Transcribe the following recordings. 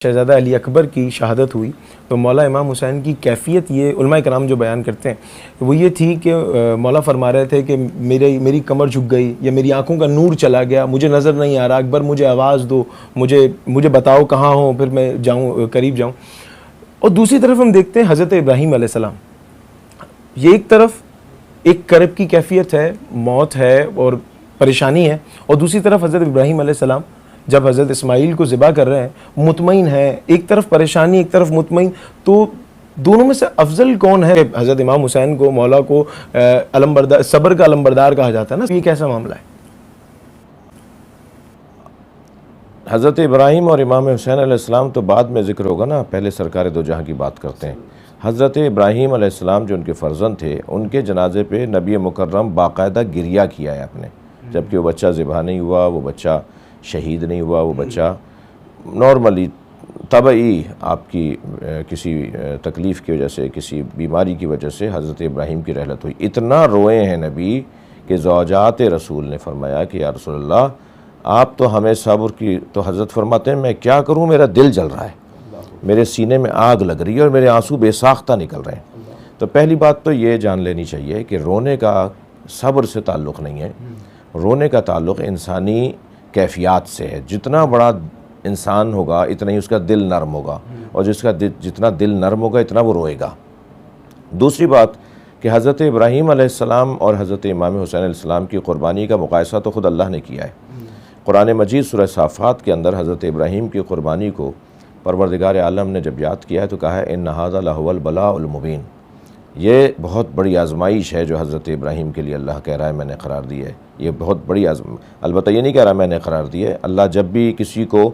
شہزادہ علی اکبر کی شہادت ہوئی تو مولا امام حسین کی کیفیت یہ علماء کرام جو بیان کرتے ہیں وہ یہ تھی کہ مولا فرما رہے تھے کہ میری کمر جھک گئی یا میری آنکھوں کا نور چلا گیا، مجھے نظر نہیں آ رہا، اکبر مجھے آواز دو، مجھے بتاؤ کہاں ہوں، پھر میں جاؤں، قریب جاؤں۔ اور دوسری طرف ہم دیکھتے ہیں حضرت ابراہیم علیہ السلام، یہ ایک طرف ایک کرب کی کیفیت ہے، موت ہے اور پریشانی ہے، اور دوسری طرف حضرت ابراہیم علیہ السلام جب حضرت اسماعیل کو ذبح کر رہے ہیں مطمئن ہے، ایک طرف پریشانی ایک طرف مطمئن، تو دونوں میں سے افضل کون ہے؟ حضرت امام حسین کو مولا کو علمبردار، صبر کا علمبردار کہا جاتا ہے نا، یہ کیسا معاملہ ہے؟ حضرت ابراہیم اور امام حسین علیہ السلام تو بعد میں ذکر ہوگا نا، پہلے سرکار دو جہاں کی بات کرتے ہیں۔ حضرت ابراہیم علیہ السلام جو ان کے فرزند تھے، ان کے جنازے پہ نبی مکرم باقاعدہ گریہ کیا ہے آپ نے، جبکہ وہ بچہ ذبح نہیں ہوا، وہ بچہ شہید نہیں ہوا، وہ بچہ نارملی طبعی آپ کی کسی تکلیف کی وجہ سے، کسی بیماری کی وجہ سے حضرت ابراہیم کی رحلت ہوئی۔ اتنا روئے ہیں نبی کہ زوجات رسول نے فرمایا کہ یا رسول اللہ آپ تو ہمیں صبر کی، تو حضرت فرماتے ہیں میں کیا کروں، میرا دل جل رہا ہے، میرے سینے میں آگ لگ رہی ہے اور میرے آنسو بے ساختہ نکل رہے ہیں۔ تو پہلی بات تو یہ جان لینی چاہیے کہ رونے کا صبر سے تعلق نہیں ہے، رونے کا تعلق انسانی کیفیات سے ہے۔ جتنا بڑا انسان ہوگا اتنا ہی اس کا دل نرم ہوگا، اور جتنا دل نرم ہوگا اتنا وہ روئے گا۔ دوسری بات کہ حضرت ابراہیم علیہ السلام اور حضرت امام حسین علیہ السلام کی قربانی کا مقایسہ تو خود اللہ نے کیا ہے۔ قرآن مجید سورہ صافات کے اندر حضرت ابراہیم کی قربانی کو پروردگار عالم نے جب یاد کیا ہے تو کہا ہے ان ھذا لھو البلاء المبین، یہ بہت بڑی آزمائش ہے جو حضرت ابراہیم کے لیے اللہ کہہ رہا ہے میں نے قرار دی ہے، یہ بہت بڑی البتہ یہ نہیں کہہ رہا میں نے قرار دی ہے۔ اللہ جب بھی کسی کو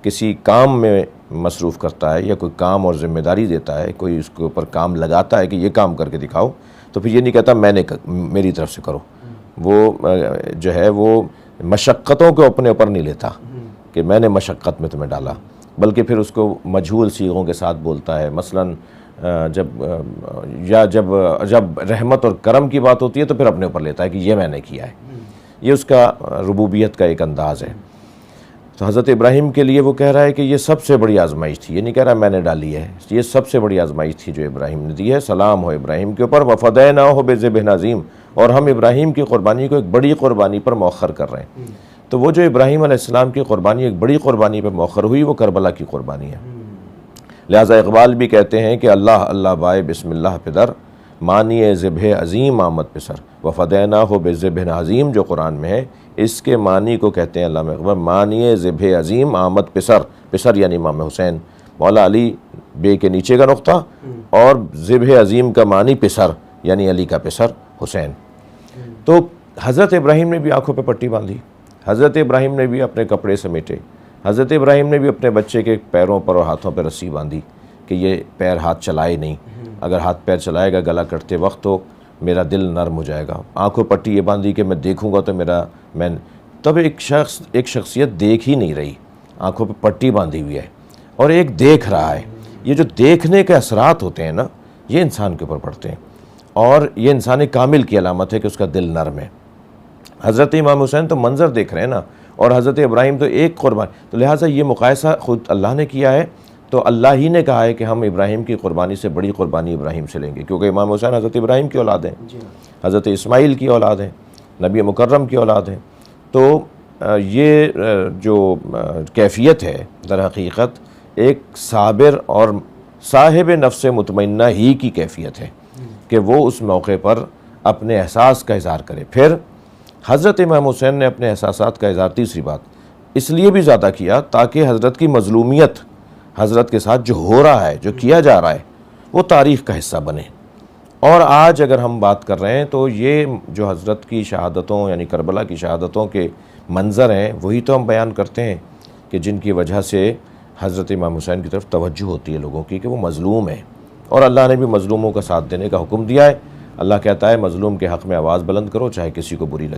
کسی کام میں مصروف کرتا ہے یا کوئی کام اور ذمہ داری دیتا ہے، کوئی اس کے اوپر کام لگاتا ہے کہ یہ کام کر کے دکھاؤ، تو پھر یہ نہیں کہتا میری طرف سے کرو، وہ جو ہے وہ مشقتوں کو اپنے اوپر نہیں لیتا کہ میں نے مشقت میں تمہیں ڈالا، بلکہ پھر اس کو مجہول صیغوں کے ساتھ بولتا ہے۔ مثلاً جب رحمت اور کرم کی بات ہوتی ہے تو پھر اپنے اوپر لیتا ہے کہ یہ میں نے کیا ہے، یہ اس کا ربوبیت کا ایک انداز ہے۔ تو حضرت ابراہیم کے لیے وہ کہہ رہا ہے کہ یہ سب سے بڑی آزمائش تھی، یہ نہیں کہہ رہا میں نے ڈالی ہے، یہ سب سے بڑی آزمائش تھی جو ابراہیم نے دی ہے۔ سلام ہو ابراہیم کے اوپر، وفدیناہ بذبح عظیم، اور ہم ابراہیم کی قربانی کو ایک بڑی قربانی پر مؤخر کر رہے ہیں۔ تو وہ جو ابراہیم علیہ السلام کی قربانی ایک بڑی قربانی پر مؤخر ہوئی وہ کربلا کی قربانی ہے۔ لہٰذا اقبال بھی کہتے ہیں کہ اللہ اللہ بائے بسم اللہ پدر، مانی ذبح عظیم آمد پسر، وفدیناہ بذبح عظیم جو قرآن میں ہے، اس کے معنی کو کہتے ہیں علامہ اقبال مانی ذبح عظیم آمد پسر، پسر یعنی امام حسین، مولا علی بے کے نیچے کا نقطہ، اور ذبح عظیم کا معنی پسر یعنی علی کا پسر حسین۔ تو حضرت ابراہیم نے بھی آنکھوں پہ پٹی باندھی، حضرت ابراہیم نے بھی اپنے کپڑے سمیٹے، حضرت ابراہیم نے بھی اپنے بچے کے پیروں پر اور ہاتھوں پہ رسی باندھی کہ یہ پیر ہاتھ چلائے نہیں، اگر ہاتھ پیر چلائے گا گلا کٹتے وقت تو میرا دل نرم ہو جائے گا۔ آنکھوں پٹی یہ باندھی کہ میں دیکھوں گا تو تب ایک شخصیت دیکھ ہی نہیں رہی، آنکھوں پہ پٹی باندھی ہوئی ہے اور ایک دیکھ رہا ہے۔ یہ جو دیکھنے کے اثرات ہوتے ہیں نا، یہ انسان کے اوپر پڑتے ہیں، اور یہ انسان کامل کی علامت ہے کہ اس کا دل نرم ہے۔ حضرت امام حسین تو منظر دیکھ رہے ہیں نا، اور حضرت ابراہیم تو ایک قربانی، تو لہٰذا یہ مقایسہ خود اللہ نے کیا ہے، تو اللہ ہی نے کہا ہے کہ ہم ابراہیم کی قربانی سے بڑی قربانی ابراہیم سے لیں گے، کیونکہ امام حسین حضرت ابراہیم کی اولاد ہیں، حضرت اسماعیل کی اولاد ہیں، نبی مکرم کی اولاد ہیں۔ تو یہ جو کیفیت ہے در حقیقت ایک صابر اور صاحب نفس مطمئنہ ہی کی کیفیت ہے کہ وہ اس موقع پر اپنے احساس کا اظہار کرے۔ پھر حضرت امام حسین نے اپنے احساسات کا اظہار، تیسری بات اس لیے بھی زیادہ کیا تاکہ حضرت کی مظلومیت، حضرت کے ساتھ جو ہو رہا ہے، جو کیا جا رہا ہے، وہ تاریخ کا حصہ بنے۔ اور آج اگر ہم بات کر رہے ہیں تو یہ جو حضرت کی شہادتوں یعنی کربلا کی شہادتوں کے منظر ہیں وہی تو ہم بیان کرتے ہیں کہ جن کی وجہ سے حضرت امام حسین کی طرف توجہ ہوتی ہے لوگوں کی کہ وہ مظلوم ہیں، اور اللہ نے بھی مظلوموں کا ساتھ دینے کا حکم دیا ہے۔ اللہ کہتا ہے مظلوم کے حق میں آواز بلند کرو چاہے کسی کو بری لگے۔